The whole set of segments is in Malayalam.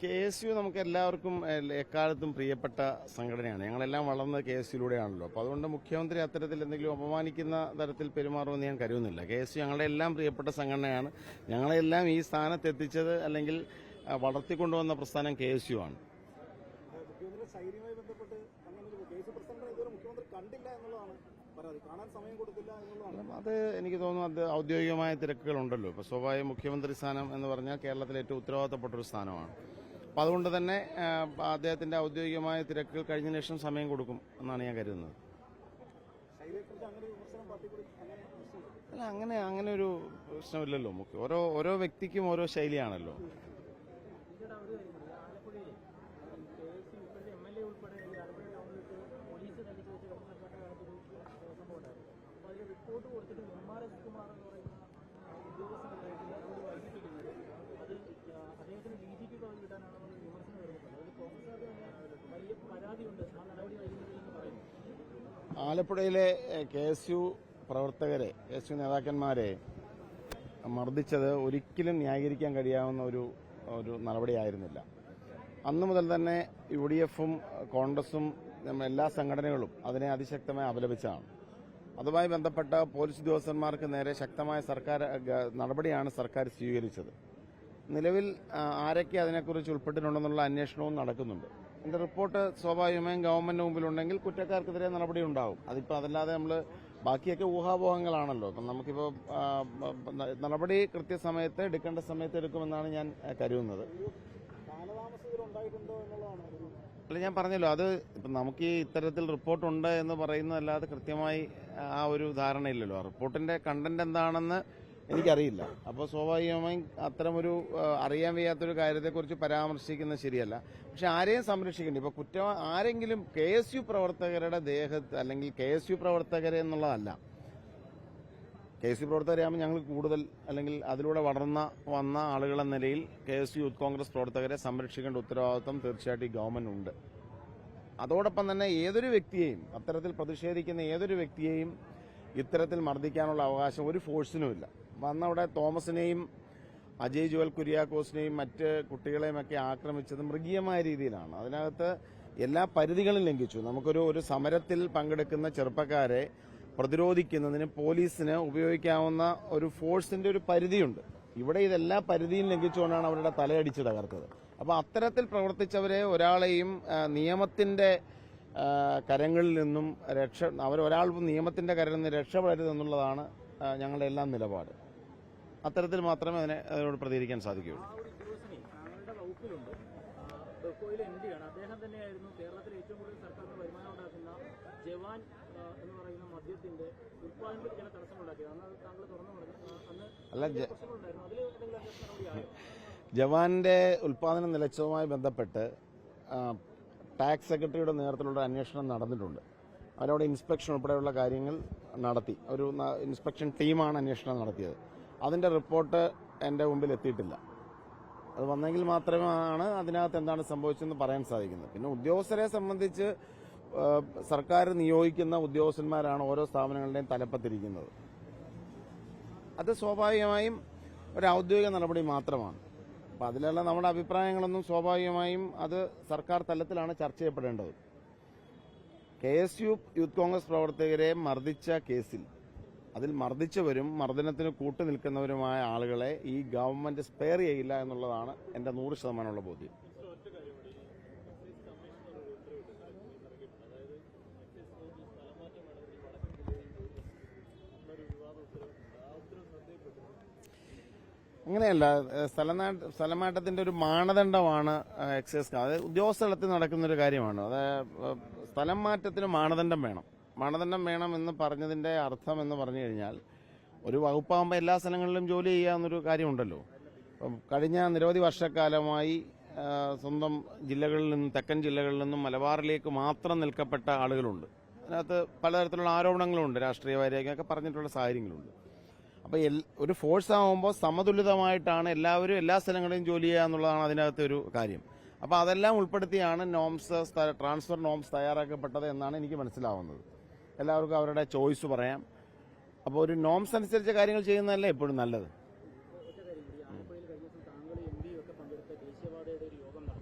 KSU നമുക്ക് എല്ലാവർക്കും എക്കാലത്തും പ്രിയപ്പെട്ട സംഘടനയാണ്. ഞങ്ങളെല്ലാം വളർന്നത് KSUയിലൂടെയാണല്ലോ. അപ്പോൾ അതുകൊണ്ട് മുഖ്യമന്ത്രി അത്തരത്തിൽ എന്തെങ്കിലും അപമാനിക്കുന്ന തരത്തിൽ പെരുമാറുമെന്ന് ഞാൻ കരുതുന്നില്ല. KSU ഞങ്ങളുടെ എല്ലാം പ്രിയപ്പെട്ട സംഘടനയാണ്. ഞങ്ങളെല്ലാം ഈ സ്ഥാനത്തെത്തിച്ചത് അല്ലെങ്കിൽ വളർത്തിക്കൊണ്ടുവന്ന പ്രസ്ഥാനം KSU ആണ്. അത് എനിക്ക് തോന്നുന്നു അത് ഔദ്യോഗികമായ തിരക്കുകളുണ്ടല്ലോ. ഇപ്പോൾ സ്വാഭാവിക മുഖ്യമന്ത്രി സ്ഥാനം എന്ന് പറഞ്ഞാൽ കേരളത്തിലെ ഏറ്റവും ഉത്തരവാദിത്തപ്പെട്ടൊരു സ്ഥാനമാണ്. അപ്പോൾ അതുകൊണ്ട് തന്നെ അദ്ദേഹത്തിന്റെ ഔദ്യോഗികമായ തിരക്കുകൾ കഴിഞ്ഞ ശേഷം സമയം കൊടുക്കും എന്നാണ് ഞാൻ കരുതുന്നത്. അല്ല, അങ്ങനെ ഒരു പ്രശ്നമില്ലല്ലോ. ഓരോ വ്യക്തിക്കും ഓരോ ശൈലിയാണല്ലോ. റിപ്പോർട്ട് കൊടുത്തിട്ട് MRS കുമാർ എന്ന് പറയുന്ന ഉദ്യോഗസ്ഥനായിട്ട് അത് അദ്ദേഹത്തിന് DGP പദവി കിട്ടാനാണെന്നുള്ള വിമർശനം വരുന്നുണ്ട്. അതിൽ കോൺഗ്രസ് വലിയ പരാതിയുണ്ട്, ആ നടപടി വൈകുന്നതെന്ന് പറയുന്നു. ആലപ്പുഴയിലെ KSU പ്രവർത്തകരെ, KSU നേതാക്കന്മാരെ മർദ്ദിച്ചത് ഒരിക്കലും ന്യായീകരിക്കാൻ കഴിയാവുന്ന ഒരു നടപടിയായിരുന്നില്ല. അന്നു മുതൽ തന്നെ UDFും കോൺഗ്രസും എല്ലാ സംഘടനകളും അതിനെ അതിശക്തമായി അപലപിച്ചതാണ്. അതുമായി ബന്ധപ്പെട്ട പോലീസ് ഉദ്യോഗസ്ഥന്മാർക്ക് നേരെ ശക്തമായ നടപടിയാണ് സർക്കാർ സ്വീകരിച്ചത്. നിലവിൽ ആരൊക്കെ അതിനെക്കുറിച്ച് ഉൾപ്പെട്ടിട്ടുണ്ടെന്നുള്ള അന്വേഷണവും നടക്കുന്നുണ്ട്. എന്റെ റിപ്പോർട്ട് സ്വാഭാവികമായും ഗവൺമെന്റ് മുമ്പിലുണ്ടെങ്കിൽ കുറ്റക്കാർക്കെതിരെ നടപടി ഉണ്ടാവും. അതിപ്പോൾ അതല്ലാതെ നമ്മൾ ബാക്കിയൊക്കെ ഊഹാപോഹങ്ങളാണല്ലോ. അപ്പം നമുക്കിപ്പോൾ നടപടി കൃത്യസമയത്ത് എടുക്കേണ്ട സമയത്ത് എടുക്കുമെന്നാണ് ഞാൻ കരുതുന്നത്. അല്ല, ഞാൻ പറഞ്ഞല്ലോ, അത് ഇപ്പം നമുക്ക് ഈ ഇത്തരത്തിൽ റിപ്പോർട്ടുണ്ട് എന്ന് പറയുന്നതല്ലാതെ കൃത്യമായി ആ ഒരു ധാരണയില്ലല്ലോ. റിപ്പോർട്ടിന്റെ കണ്ടന്റ് എന്താണെന്ന് എനിക്കറിയില്ല. അപ്പോൾ സ്വാഭാവികമായും അത്തരമൊരു അറിയാൻ വയ്യാത്തൊരു കാര്യത്തെക്കുറിച്ച് പരാമർശിക്കുന്നത് ശരിയല്ല. പക്ഷെ ആരെയും സംരക്ഷിക്കേണ്ടി ഇപ്പോൾ ആരെങ്കിലും KSU പ്രവർത്തകരുടെ ദേഹത്ത് അല്ലെങ്കിൽ KSU പ്രവർത്തകരെ എന്നുള്ളതല്ല. KSU പ്രവർത്തകരെയാകുമ്പോൾ ഞങ്ങൾ കൂടുതൽ അല്ലെങ്കിൽ അതിലൂടെ വന്ന ആളുകളെന്ന നിലയിൽ KSU യൂത്ത് കോൺഗ്രസ് പ്രവർത്തകരെ സംരക്ഷിക്കേണ്ട ഉത്തരവാദിത്വം തീർച്ചയായിട്ടും ഈ ഗവൺമെന്റ് ഉണ്ട്. അതോടൊപ്പം തന്നെ ഏതൊരു വ്യക്തിയെയും, അത്തരത്തിൽ പ്രതിഷേധിക്കുന്ന ഏതൊരു വ്യക്തിയെയും ഇത്തരത്തിൽ മർദ്ദിക്കാനുള്ള അവകാശം ഒരു ഫോഴ്സിനുമില്ല. വന്നവിടെ തോമസിനെയും അജയ് ജുവൽ കുര്യാക്കോസിനെയും മറ്റ് കുട്ടികളെയുമൊക്കെ ആക്രമിച്ചത് മൃഗീയമായ രീതിയിലാണ്. അതിനകത്ത് എല്ലാ പരിധികളും ലംഘിച്ചു. നമുക്കൊരു സമരത്തിൽ പങ്കെടുക്കുന്ന ചെറുപ്പക്കാരെ പ്രതിരോധിക്കുന്നതിന് പോലീസിന് ഉപയോഗിക്കാവുന്ന ഒരു ഫോഴ്സിന്റെ ഒരു പരിധിയുണ്ട്. ഇവിടെ ഇതെല്ലാ പരിധിയും ലംഘിച്ചുകൊണ്ടാണ് അവരുടെ തലയടിച്ച് തകർത്തത്. അപ്പോൾ അത്തരത്തിൽ പ്രവർത്തിച്ചവരെ ഒരാളെയും നിയമത്തിന്റെ കരങ്ങളിൽ നിന്നും ഒരാൾ നിയമത്തിന്റെ കരങ്ങളിൽ നിന്ന് രക്ഷപ്പെടരുതെന്നുള്ളതാണ് ഞങ്ങളുടെ എല്ലാം നിലപാട്. അത്തരത്തിൽ മാത്രമേ അതിനോട് പ്രതികരിക്കാൻ സാധിക്കുകയുള്ളൂ. അദ്ദേഹം തന്നെയായിരുന്നു കേരളത്തിൽ ഏറ്റവും കൂടുതൽ സർക്കാരിന് വരുമാനം ഉണ്ടാക്കുന്ന ജവാൻ എന്ന് പറയുന്ന മദ്യത്തിന്റെ ഉത്പാദനത്തിൽ ചില തടസ്സമുണ്ടാക്കിയത് അന്ന് താങ്കൾ തുറന്നു പറഞ്ഞു. ജവാന്റെ ഉത്പാദനം നിലച്ചതുമായി ബന്ധപ്പെട്ട് ടാക്സ് സെക്രട്ടറിയുടെ നേതൃത്വത്തിലുള്ള അന്വേഷണം നടന്നിട്ടുണ്ട്. അവരവിടെ ഇൻസ്പെക്ഷൻ ഉൾപ്പെടെയുള്ള കാര്യങ്ങൾ നടത്തി. ഒരു ഇൻസ്പെക്ഷൻ ടീമാണ് അന്വേഷണം നടത്തിയത്. അതിന്റെ റിപ്പോർട്ട് എന്റെ മുമ്പിൽ എത്തിയിട്ടില്ല. അത് വന്നെങ്കിൽ മാത്രമാണ് അതിനകത്ത് എന്താണ് സംഭവിച്ചതെന്ന് പറയാൻ സാധിക്കുന്നത്. പിന്നെ ഉദ്യോഗസ്ഥരെ സംബന്ധിച്ച് സർക്കാർ നിയോഗിക്കുന്ന ഉദ്യോഗസ്ഥന്മാരാണ് ഓരോ സ്ഥാപനങ്ങളുടെയും തലപ്പത്തിരിക്കുന്നത്. അത് സ്വാഭാവികമായും ഒരു ഔദ്യോഗിക നടപടി മാത്രമാണ്. അപ്പം അതിലുള്ള നമ്മുടെ അഭിപ്രായങ്ങളൊന്നും സ്വാഭാവികമായും അത് സർക്കാർ തലത്തിലാണ് ചർച്ച ചെയ്യപ്പെടേണ്ടത്. KSU യൂത്ത് കോൺഗ്രസ് പ്രവർത്തകരെ മർദ്ദിച്ച കേസിൽ അതിൽ മർദ്ദിച്ചവരും മർദ്ദനത്തിന് കൂട്ടുനിൽക്കുന്നവരുമായ ആളുകളെ ഈ ഗവൺമെന്റ് സ്പെയർ ചെയ്യില്ല എന്നുള്ളതാണ് എന്റെ 100% ബോധ്യം. അങ്ങനെയല്ല, സ്ഥലമാറ്റത്തിന്റെ ഒരു മാനദണ്ഡമാണ് എക്സൈസ്. അത് ഉദ്യോഗസ്ഥ തലത്തിൽ നടക്കുന്നൊരു കാര്യമാണ്. അത് സ്ഥലം മാറ്റത്തിന് മാനദണ്ഡം വേണം എന്ന് പറഞ്ഞതിന്റെ അർത്ഥം എന്ന് പറഞ്ഞു കഴിഞ്ഞാൽ ഒരു വകുപ്പാകുമ്പോൾ എല്ലാ സ്ഥലങ്ങളിലും ജോലി ചെയ്യാവുന്നൊരു കാര്യമുണ്ടല്ലോ. കഴിഞ്ഞ നിരവധി വർഷക്കാലമായി സ്വന്തം ജില്ലകളിൽ നിന്നും തെക്കൻ ജില്ലകളിൽ നിന്നും മലബാറിലേക്ക് മാത്രം നിൽക്കപ്പെട്ട ആളുകളുണ്ട്. അതിനകത്ത് പലതരത്തിലുള്ള ആരോപണങ്ങളുണ്ട്, രാഷ്ട്രീയവാദിയൊക്കെ പറഞ്ഞിട്ടുള്ള സാഹചര്യങ്ങളുണ്ട്. അപ്പൊ ഒരു ഫോഴ്സ് ആകുമ്പോൾ സമതുലിതമായിട്ടാണ് എല്ലാവരും എല്ലാ സ്ഥലങ്ങളിലും ജോലി ചെയ്യുക എന്നുള്ളതാണ് അതിനകത്ത് ഒരു കാര്യം. അപ്പൊ അതെല്ലാം ഉൾപ്പെടുത്തിയാണ് ട്രാൻസ്ഫർ നോംസ് തയ്യാറാക്കപ്പെട്ടത് എന്നാണ് എനിക്ക് മനസ്സിലാവുന്നത്. എല്ലാവർക്കും അവരുടെ ചോയ്സ് പറയാം. അപ്പോൾ ഒരു നോംസ് അനുസരിച്ച കാര്യങ്ങൾ ചെയ്യുന്നതല്ലേ എപ്പോഴും നല്ലത്. ആലപ്പുഴയിൽ കഴിഞ്ഞ ദിവസം താങ്കൾ MD ഒക്കെ പങ്കെടുത്ത ദേശീയപാതയുടെ ഒരു യോഗം നടന്നു.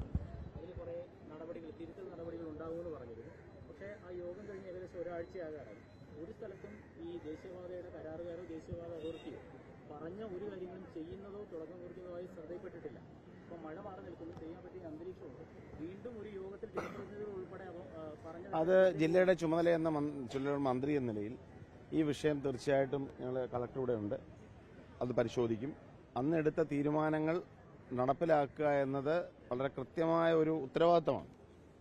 ഒരാഴ്ചയാകാറായി. ഒരു സ്ഥലത്തും ഈ ദേശീയപാതയുടെ കരാറുകാരോ ദേശീയപാത അതോറിറ്റിയോ പറഞ്ഞ ഒരു കാര്യങ്ങളും ചെയ്യുന്നതോ തുടക്കം കുറിക്കുന്നതോ ആയി ശ്രദ്ധയിൽപ്പെട്ടിട്ടില്ല. ഇപ്പോൾ മഴ മാറി നിൽക്കുന്നു, ചെയ്യാൻ പറ്റിയ അന്തരീക്ഷമുണ്ട്. വീണ്ടും ഒരു യോഗത്തിൽ ജനപ്രതിനിധികൾ ഉൾപ്പെടെ പറഞ്ഞ അത് ജില്ലയുടെ ചുമതല മന്ത്രി എന്ന നിലയിൽ ഈ വിഷയം തീർച്ചയായിട്ടും ഞങ്ങൾ കളക്ടറുടെ ഉണ്ട്, അത് പരിശോധിക്കും. അന്നെടുത്ത തീരുമാനങ്ങൾ നടപ്പിലാക്കുക എന്നത് വളരെ കൃത്യമായ ഒരു ഉത്തരവാദിത്തമാണ്.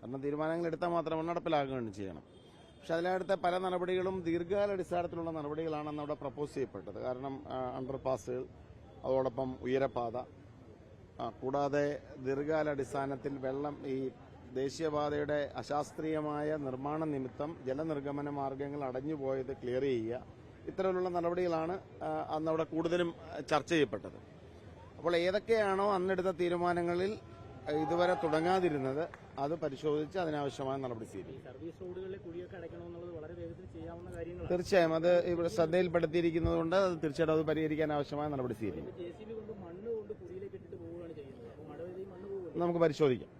കാരണം തീരുമാനങ്ങൾ എടുത്താൽ മാത്രമേ നടപ്പിലാക്കുകയും ചെയ്യണം. പക്ഷെ അതിലടുത്ത പല നടപടികളും ദീർഘകാലാടിസ്ഥാനത്തിലുള്ള നടപടികളാണ് അന്ന് അവിടെ പ്രപ്പോസ് ചെയ്യപ്പെട്ടത്. കാരണം അണ്ടർപാസുകൾ, അതോടൊപ്പം ഉയരപാത, കൂടാതെ ദീർഘകാലാടിസ്ഥാനത്തിൽ വെള്ളം ഈ ദേശീയപാതയുടെ അശാസ്ത്രീയമായ നിർമ്മാണ നിമിത്തം ജലനിർഗമന മാർഗങ്ങൾ അടഞ്ഞുപോയത് ക്ലിയർ ചെയ്യുക, ഇത്തരത്തിലുള്ള നടപടികളാണ് അന്നവിടെ കൂടുതലും ചർച്ച ചെയ്യപ്പെട്ടത്. അപ്പോൾ ഏതൊക്കെയാണോ അന്നെടുത്ത തീരുമാനങ്ങളിൽ ഇതുവരെ തുടങ്ങാതിരുന്നത് അത് പരിശോധിച്ച് അതിനാവശ്യമായ നടപടി സ്വീകരിക്കും. സർവീസ് റോഡുകളിലെ കുഴിയൊക്കെ അടയ്ക്കണമെന്നുള്ളത് വളരെ വേഗത്തിൽ ചെയ്യാവുന്ന കാര്യങ്ങളാണ്. തീർച്ചയായും അത് ഇവിടെ ശ്രദ്ധയിൽപ്പെടുത്തിയിരിക്കുന്നതുകൊണ്ട് അത് തീർച്ചയായിട്ടും അത് പരിഹരിക്കാൻ ആവശ്യമായ നടപടി സ്വീകരിക്കും. JCB കൊണ്ട് മണ്ണ് കൊണ്ട് കുഴിയിലേക്ക് ഇട്ടിട്ട് പോവുകയാണ് ചെയ്യുന്നത്. അപ്പോൾ മഴ പെയ്ത് ഈ മണ്ണ് പോകും. നമുക്ക് പരിശോധിക്കാം.